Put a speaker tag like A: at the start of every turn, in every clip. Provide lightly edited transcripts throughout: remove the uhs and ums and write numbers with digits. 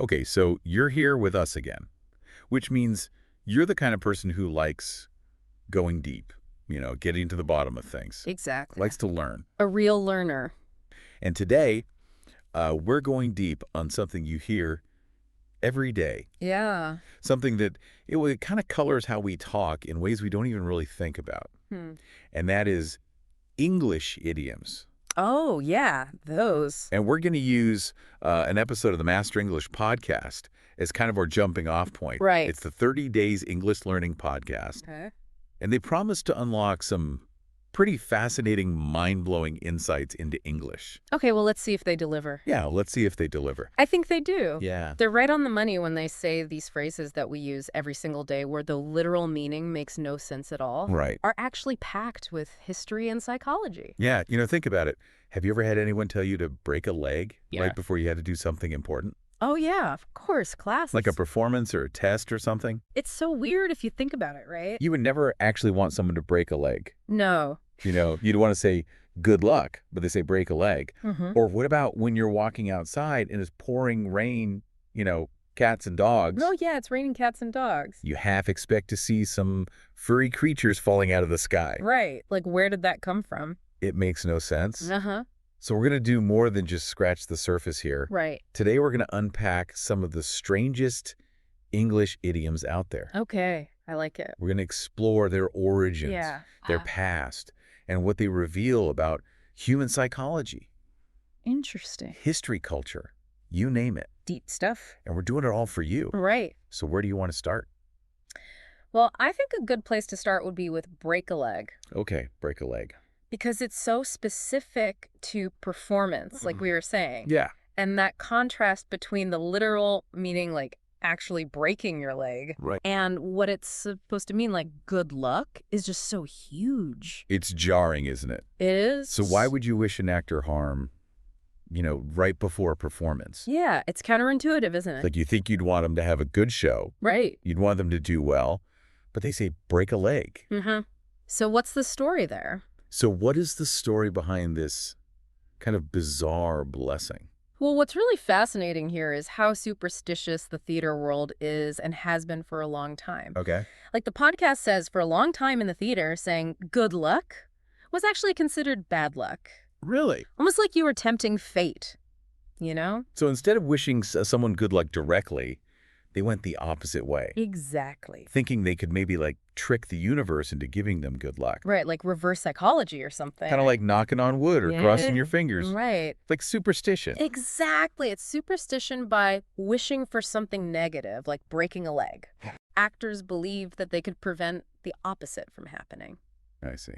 A: Okay, so you're here with us again, which means you're the kind of person who likes going deep, getting to the bottom of things,
B: Exactly.
A: likes to learn.
B: A real learner.
A: And today, we're going deep on something you hear every day,
B: Yeah.
A: something that it kind of colors how we talk in ways we don't even really think about.
B: Hmm.
A: And that is English idioms.
B: Oh, yeah, those.
A: And we're going to use an episode of the Master English podcast as kind of our jumping off point.
B: Right.
A: It's the 30 Days English Learning Podcast.
B: Okay.
A: And they promise to unlock some pretty fascinating, mind-blowing insights into English.
B: Okay, well, let's see if they deliver.
A: Yeah, let's see if they deliver.
B: I think they do.
A: Yeah.
B: They're right on the money when they say these phrases that we use every single day where the literal meaning makes no sense at all
A: Right.
B: are actually packed with history and psychology.
A: Yeah, think about it. Have you ever had anyone tell you to break a leg
B: Yeah.
A: right before you had to do something important?
B: Oh, yeah, of course, classics.
A: Like a performance or a test or something?
B: It's so weird if you think about it, right?
A: You would never actually want someone to break a leg.
B: No.
A: You'd want to say good luck, but they say break a leg.
B: Mm-hmm.
A: Or what about when you're walking outside and it's pouring rain, cats and dogs?
B: Oh, yeah, it's raining cats and dogs.
A: You half expect to see some furry creatures falling out of the sky.
B: Right. Like, where did that come from?
A: It makes no sense.
B: Uh-huh.
A: So we're going to do more than just scratch the surface here.
B: Right.
A: Today we're going to unpack some of the strangest English idioms out there.
B: Okay. I like it.
A: We're going to explore their origins,
B: Yeah.
A: their past, and what they reveal about human psychology,
B: Interesting.
A: history, culture, you name it.
B: Deep stuff.
A: And we're doing it all for you.
B: Right.
A: So where do you want to start?
B: Well, I think a good place to start would be with break a leg
A: Okay, break a leg.
B: because it's so specific to performance, like we were saying.
A: Yeah.
B: And that contrast between the literal meaning, like actually breaking your leg,
A: Right.
B: and what it's supposed to mean, like good luck, is just so huge.
A: It's jarring, isn't it?
B: It is.
A: So why would you wish an actor harm, right before a performance?
B: Yeah, it's counterintuitive, isn't it?
A: Like you think you'd want them to have a good show.
B: Right.
A: You'd want them to do well, but they say break a leg.
B: Mm-hmm. So what's the story there?
A: So what is the story behind this kind of bizarre blessing?
B: Well, what's really fascinating here is how superstitious the theater world is and has been for a long time.
A: Okay.
B: Like the podcast says, for a long time in the theater, saying good luck was actually considered bad luck.
A: Really?
B: Almost like you were tempting fate, you know?
A: So instead of wishing someone good luck directly, they went the opposite way,
B: Exactly.
A: thinking they could maybe trick the universe into giving them good luck.
B: Right, like reverse psychology or something.
A: Kind of like knocking on wood or
B: Yeah.
A: crossing your fingers.
B: Right.
A: Like superstition.
B: Exactly. It's superstition by wishing for something negative, like breaking a leg. Actors believed that they could prevent the opposite from happening.
A: I see.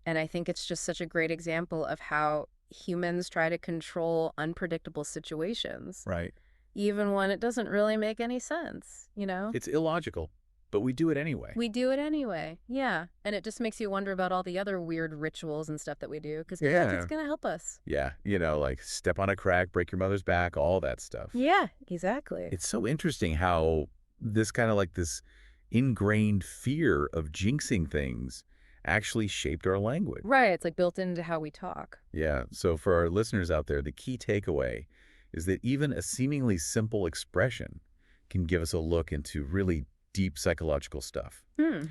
B: And I think it's just such a great example of how humans try to control unpredictable situations,
A: Right.
B: even when it doesn't really make any sense, you know?
A: It's illogical, but we do it anyway.
B: We do it anyway, yeah. And it just makes you wonder about all the other weird rituals and stuff that we do, because
A: Yeah.
B: it's going to help us.
A: Yeah. Like step on a crack, break your mother's back, all that stuff.
B: Yeah, exactly.
A: It's so interesting how this kind of this ingrained fear of jinxing things actually shaped our language.
B: Right, it's like built into how we talk.
A: Yeah. So for our listeners out there, the key takeaway is that even a seemingly simple expression can give us a look into really deep psychological stuff.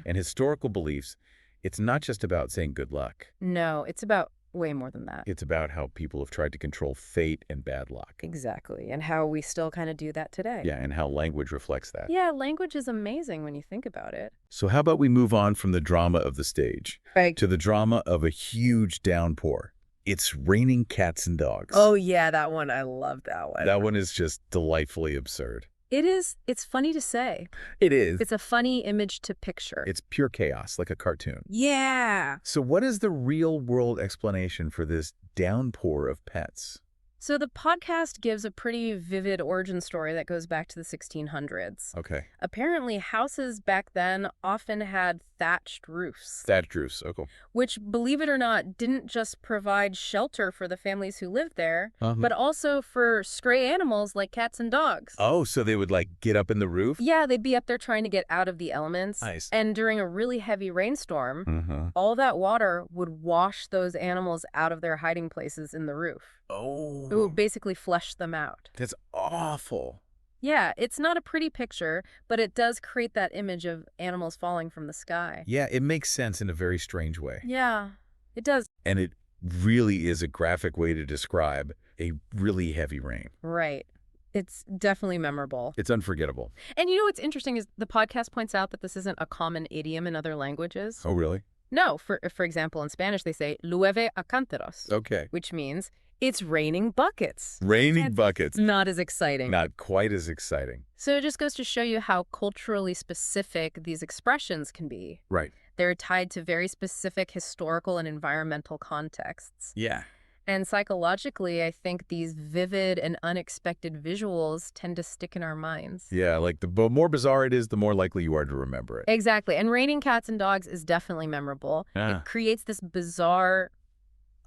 A: And historical beliefs, it's not just about saying good luck.
B: No, it's about way more than that.
A: It's about how people have tried to control fate and bad luck.
B: Exactly, and how we still kind of do that today.
A: Yeah, and how language reflects that.
B: Yeah, language is amazing when you think about it.
A: So how about we move on from the drama of the stage
B: Right.
A: to the drama of a huge downpour? It's raining cats and dogs.
B: Oh, yeah, that one. I love that one.
A: That one is just delightfully absurd.
B: It is. It's funny to say.
A: It is.
B: It's a funny image to picture.
A: It's pure chaos, like a cartoon.
B: Yeah.
A: So what is the real-world explanation for this downpour of pets?
B: So the podcast gives a pretty vivid origin story that goes back to the 1600s.
A: Okay.
B: Apparently, houses back then often had thatched roofs,
A: Thatched roofs. Okay.
B: which, believe it or not, didn't just provide shelter for the families who lived there,
A: Uh-huh.
B: but also for stray animals like cats and dogs.
A: Oh, so they would get up in the roof?
B: Yeah, they'd be up there trying to get out of the elements.
A: Nice.
B: And during a really heavy rainstorm,
A: Uh-huh.
B: all that water would wash those animals out of their hiding places in the roof. It
A: Oh.
B: would basically flush them out.
A: That's awful.
B: Yeah, it's not a pretty picture, but it does create that image of animals falling from the sky.
A: Yeah, it makes sense in a very strange way.
B: Yeah, it does.
A: And it really is a graphic way to describe a really heavy rain.
B: Right. It's definitely memorable.
A: It's unforgettable.
B: And you know what's interesting is the podcast points out that this isn't a common idiom in other languages.
A: Oh, really?
B: No, for example, in Spanish they say llueve a cántaros,
A: Okay.
B: which means it's raining buckets.
A: Raining buckets.
B: Not as exciting.
A: Not quite as exciting.
B: So it just goes to show you how culturally specific these expressions can be.
A: Right.
B: They're tied to very specific historical and environmental contexts.
A: Yeah.
B: And psychologically, I think these vivid and unexpected visuals tend to stick in our minds.
A: Yeah, like the more bizarre it is, the more likely you are to remember it.
B: Exactly. And raining cats and dogs is definitely memorable.
A: Ah.
B: It creates this bizarre,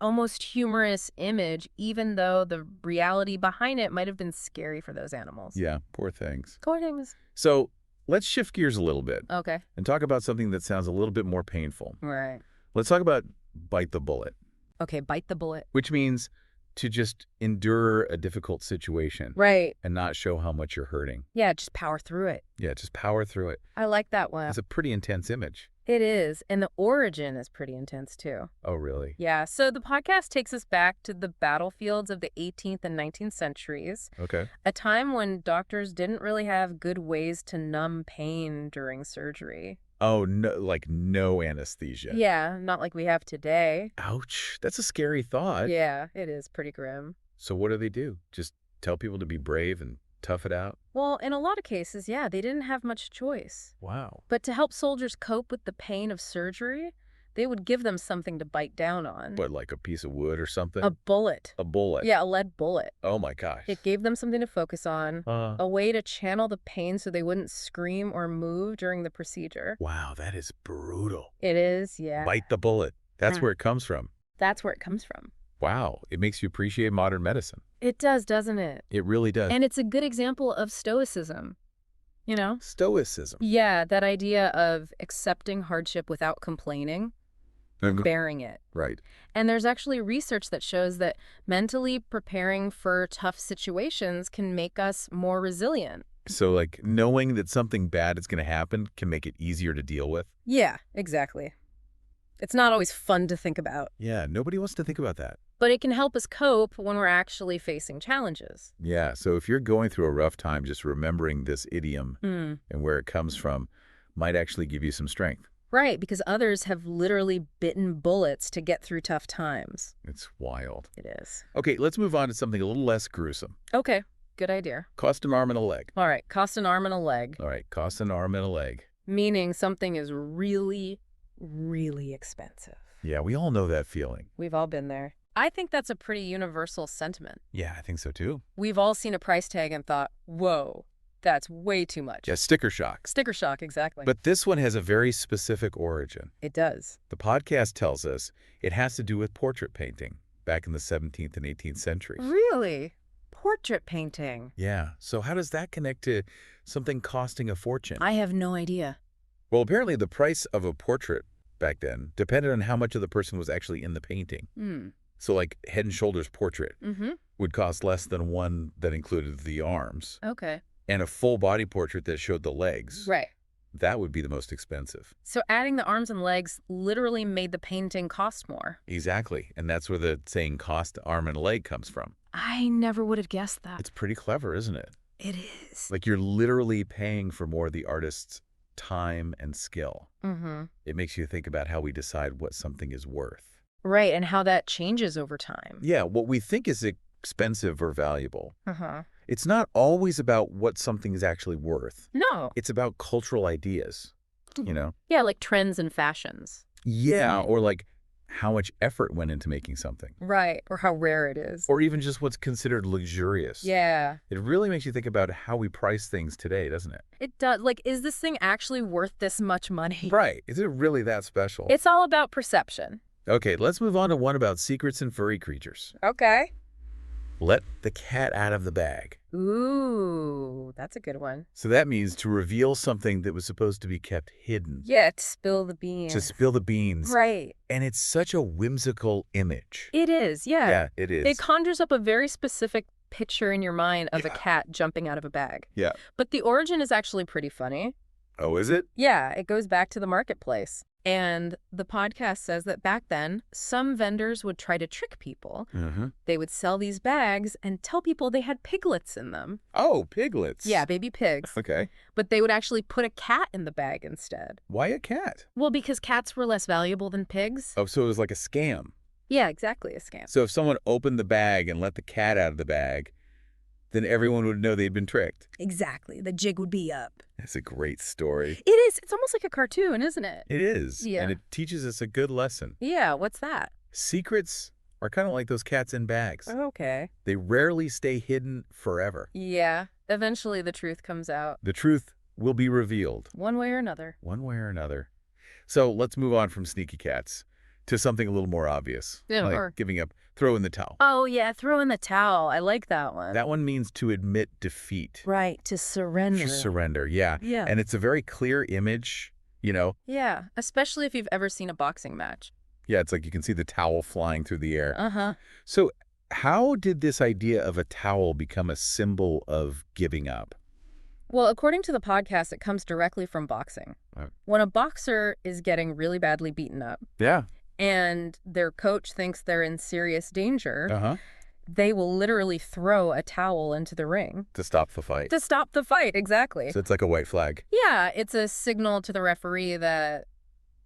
B: almost humorous image, even though the reality behind it might have been scary for those animals.
A: Yeah, poor things.
B: Poor things.
A: So let's shift gears a little bit
B: Okay.
A: and talk about something that sounds a little bit more painful.
B: Right.
A: Let's talk about bite the bullet,
B: Okay, bite the bullet.
A: which means to just endure a difficult situation
B: Right.
A: and not show how much you're hurting.
B: Yeah, just power through it.
A: Yeah, just power through it.
B: I like that one.
A: It's a pretty intense image.
B: It is. And the origin is pretty intense, too.
A: Oh, really?
B: Yeah, so the podcast takes us back to the battlefields of the 18th and 19th centuries,
A: Okay.
B: a time when doctors didn't really have good ways to numb pain during surgery.
A: Oh, no, like no anesthesia.
B: Yeah, not like we have today.
A: Ouch. That's a scary thought.
B: Yeah, it is pretty grim.
A: So what do? Just tell people to be brave and tough it out?
B: Well, in a lot of cases, yeah, they didn't have much choice.
A: Wow.
B: But to help soldiers cope with the pain of surgery, they would give them something to bite down on.
A: What, like a piece of wood or something?
B: A bullet.
A: A bullet?
B: Yeah, a lead bullet.
A: Oh, my gosh.
B: It gave them something to focus on,
A: Uh,
B: a way to channel the pain so they wouldn't scream or move during the procedure.
A: wow, that is brutal.
B: It is, yeah.
A: Bite the bullet. That's
B: Yeah.
A: where it comes from.
B: That's where it comes from.
A: Wow. It makes you appreciate modern medicine.
B: It does, doesn't it?
A: It really does.
B: And it's a good example of stoicism, you know?
A: Stoicism.
B: Yeah, that idea of accepting hardship without complaining, bearing it.
A: Right.
B: And there's actually research that shows that mentally preparing for tough situations can make us more resilient.
A: So, like, knowing that something bad is going to happen can make it easier to deal with?
B: Yeah, exactly. It's not always fun to think about,
A: Yeah, nobody wants to think about that.
B: but it can help us cope when we're actually facing challenges.
A: Yeah, so if you're going through a rough time, just remembering this idiom
B: Mm.
A: and where it comes from might actually give you some strength.
B: Right, because others have literally bitten bullets to get through tough times.
A: It's wild.
B: It is.
A: Okay, let's move on to something a little less gruesome.
B: Okay, good idea.
A: Cost an arm and a leg.
B: All right, cost an arm and a leg,
A: All right, cost an arm and a leg.
B: meaning something is really, really expensive.
A: Yeah, we all know that feeling.
B: We've all been there. I think that's a pretty universal sentiment.
A: Yeah, I think so too.
B: We've all seen a price tag and thought, whoa, that's way too much.
A: Yeah, sticker shock.
B: Sticker shock, exactly.
A: But this one has a very specific origin.
B: it does.
A: The podcast tells us it has to do with portrait painting back in the 17th and 18th centuries.
B: Really? Portrait painting?
A: Yeah, so how does that connect to something costing a fortune?
B: I have no idea.
A: Well, apparently the price of a portrait back then depended on how much of the person was actually in the painting.
B: Hmm.
A: So like Head and Shoulders portrait
B: Mm-hmm.
A: would cost less than one that included the arms.
B: Okay.
A: And a full body portrait that showed the legs,
B: Right.
A: that would be the most expensive.
B: So adding the arms and legs literally made the painting cost more.
A: Exactly. And that's where the saying cost arm and leg comes from.
B: I never would have guessed that.
A: It's pretty clever, isn't it?
B: It is.
A: Like you're literally paying for more of the artist's time and skill.
B: Mm-hmm.
A: It makes you think about how we decide what something is worth.
B: Right, and how that changes over time.
A: Yeah, what we think is expensive or valuable.
B: Uh-huh.
A: It's not always about what something is actually worth.
B: No.
A: It's about cultural ideas, you know?
B: Yeah, like trends and fashions.
A: Yeah, or like how much effort went into making something.
B: Right, or how rare it is.
A: Or even just what's considered luxurious.
B: Yeah.
A: It really makes you think about how we price things today, doesn't it?
B: It does. Like, is this thing actually worth this much money?
A: Right. Is it really that special?
B: It's all about perception.
A: Okay, let's move on to one about secrets and furry creatures.
B: Okay.
A: Let the cat out of the bag.
B: Ooh, that's a good one.
A: So that means to reveal something that was supposed to be kept hidden.
B: Yeah, to spill the beans.
A: To spill the beans.
B: Right.
A: And it's such a whimsical image.
B: It is, yeah.
A: Yeah, it is.
B: It conjures up a very specific picture in your mind of a cat jumping out of a bag.
A: Yeah.
B: But the origin is actually pretty funny.
A: Oh, is it?
B: Yeah, it goes back to the marketplace. And the podcast says that back then, some vendors would try to trick people.
A: Mm-hmm.
B: They would sell these bags and tell people they had piglets in them.
A: Oh, piglets.
B: Yeah, baby pigs.
A: Okay.
B: But they would actually put a cat in the bag instead.
A: Why a cat?
B: Well, because cats were less valuable than pigs.
A: Oh, so it was like a scam.
B: Yeah, exactly, a scam.
A: So if someone opened the bag and let the cat out of the bag, then everyone would know they'd been tricked.
B: Exactly. The jig would be up.
A: That's a great story.
B: It is. It's almost like a cartoon, isn't it?
A: It is.
B: Yeah.
A: And it teaches us a good lesson.
B: Yeah, what's that?
A: Secrets are kind of like those cats in bags.
B: Okay.
A: They rarely stay hidden forever.
B: Yeah. Eventually the truth comes out.
A: The truth will be revealed.
B: One way or another.
A: One way or another. So let's move on from sneaky cats to something a little more obvious.
B: Yeah,
A: like
B: or...
A: giving up, throw in the towel.
B: Oh, yeah, throw in the towel. I like that one.
A: That one means to admit defeat.
B: Right, to surrender.
A: Surrender, yeah.
B: Yeah.
A: And it's a very clear image, you know?
B: Yeah, especially if you've ever seen a boxing match.
A: Yeah, it's like you can see the towel flying through the air.
B: Uh-huh.
A: So how did this idea of a towel become a symbol of giving up?
B: Well, according to the podcast, it comes directly from boxing.
A: Right.
B: When a boxer is getting really badly beaten up,
A: Yeah.
B: and their coach thinks they're in serious danger,
A: Uh-huh.
B: they will literally throw a towel into the ring.
A: To stop the fight.
B: To stop the fight, exactly.
A: So it's like a white flag.
B: Yeah, it's a signal to the referee that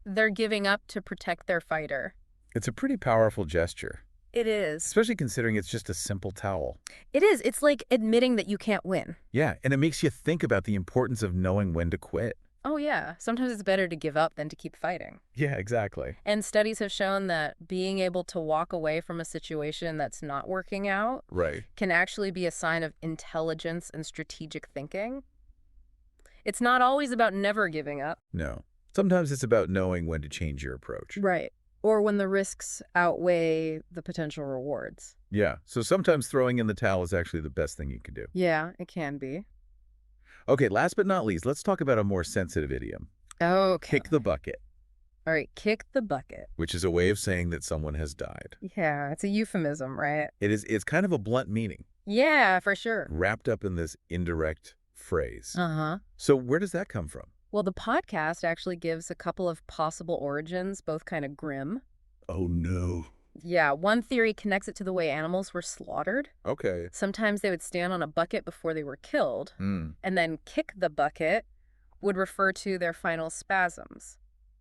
B: they're giving up to protect their fighter.
A: It's a pretty powerful gesture,
B: It is.
A: especially considering it's just a simple towel.
B: It is. It's like admitting that you can't win.
A: Yeah, and it makes you think about the importance of knowing when to quit.
B: Oh, yeah. Sometimes it's better to give up than to keep fighting.
A: Yeah, exactly.
B: And studies have shown that being able to walk away from a situation that's not working out
A: Right.
B: can actually be a sign of intelligence and strategic thinking. It's not always about never giving up.
A: No. Sometimes it's about knowing when to change your approach.
B: Right. Or when the risks outweigh the potential rewards.
A: Yeah, so sometimes throwing in the towel is actually the best thing you can do.
B: Yeah, it can be.
A: Okay, last but not least, let's talk about a more sensitive idiom.
B: Okay.
A: Kick the bucket,
B: All right, kick the bucket.
A: which is a way of saying that someone has died.
B: Yeah, it's a euphemism, right?
A: It's kind of a blunt meaning,
B: Yeah, for sure.
A: wrapped up in this indirect phrase.
B: Uh-huh.
A: So where does that come from?
B: Well, the podcast actually gives a couple of possible origins, both kind of grim.
A: Oh, no.
B: Yeah, one theory connects it to the way animals were slaughtered.
A: Okay.
B: Sometimes they would stand on a bucket before they were killed,
A: Hmm.
B: and then kick the bucket would refer to their final spasms.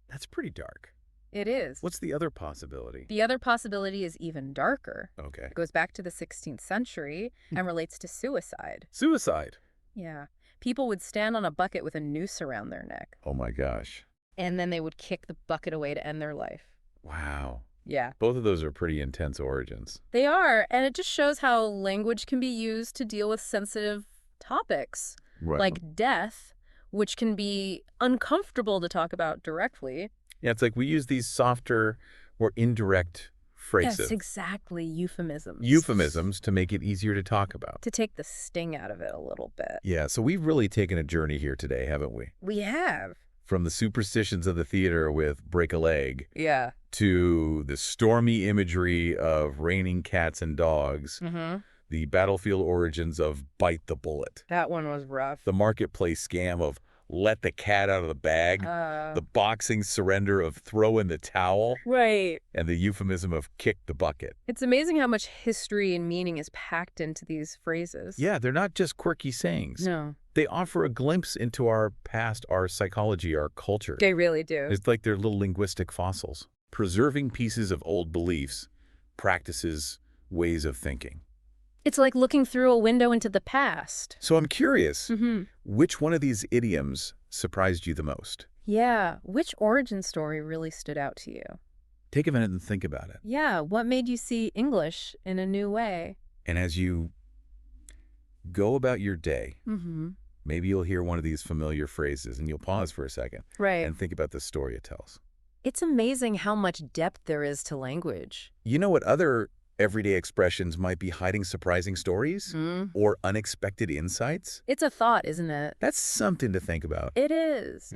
A: That's pretty dark.
B: It is.
A: What's the other possibility?
B: The other possibility is even darker.
A: Okay.
B: It goes back to the 16th century and relates to suicide.
A: Suicide.
B: Yeah. People would stand on a bucket with a noose around their neck,
A: Oh, my gosh.
B: and then they would kick the bucket away to end their life.
A: Wow.
B: Yeah.
A: Both of those are pretty intense origins.
B: They are, and it just shows how language can be used to deal with sensitive topics,
A: Right.
B: like death, which can be uncomfortable to talk about directly.
A: Yeah, it's like we use these softer, more indirect phrases.
B: Yes, exactly. Euphemisms.
A: Euphemisms to make it easier to talk about.
B: To take the sting out of it a little bit.
A: Yeah, so we've really taken a journey here today, haven't we?
B: We have.
A: From the superstitions of the theater with break a leg
B: Yeah.
A: to the stormy imagery of raining cats and dogs,
B: Mm-hmm.
A: the battlefield origins of bite the bullet,
B: That one was rough.
A: the marketplace scam of let the cat out of the bag, the boxing surrender of throw in the towel,
B: Right.
A: and the euphemism of kick the bucket.
B: It's amazing how much history and meaning is packed into these phrases.
A: Yeah, they're not just quirky sayings.
B: No.
A: They offer a glimpse into our past, our psychology, our culture.
B: They really do.
A: It's like they're little linguistic fossils, preserving pieces of old beliefs, practices, ways of thinking.
B: It's like looking through a window into the past.
A: So I'm curious,
B: Mm-hmm.
A: which one of these idioms surprised you the most?
B: Yeah. Which origin story really stood out to you?
A: Take a minute and think about it.
B: Yeah. What made you see English in a new way?
A: And as you go about your day,
B: Mm-hmm.
A: maybe you'll hear one of these familiar phrases and you'll pause for a second
B: Right.
A: and think about the story it tells.
B: It's amazing how much depth there is to language.
A: You know what other everyday expressions might be hiding surprising stories or unexpected insights?
B: It's a thought, isn't it?
A: That's something to think about.
B: It is.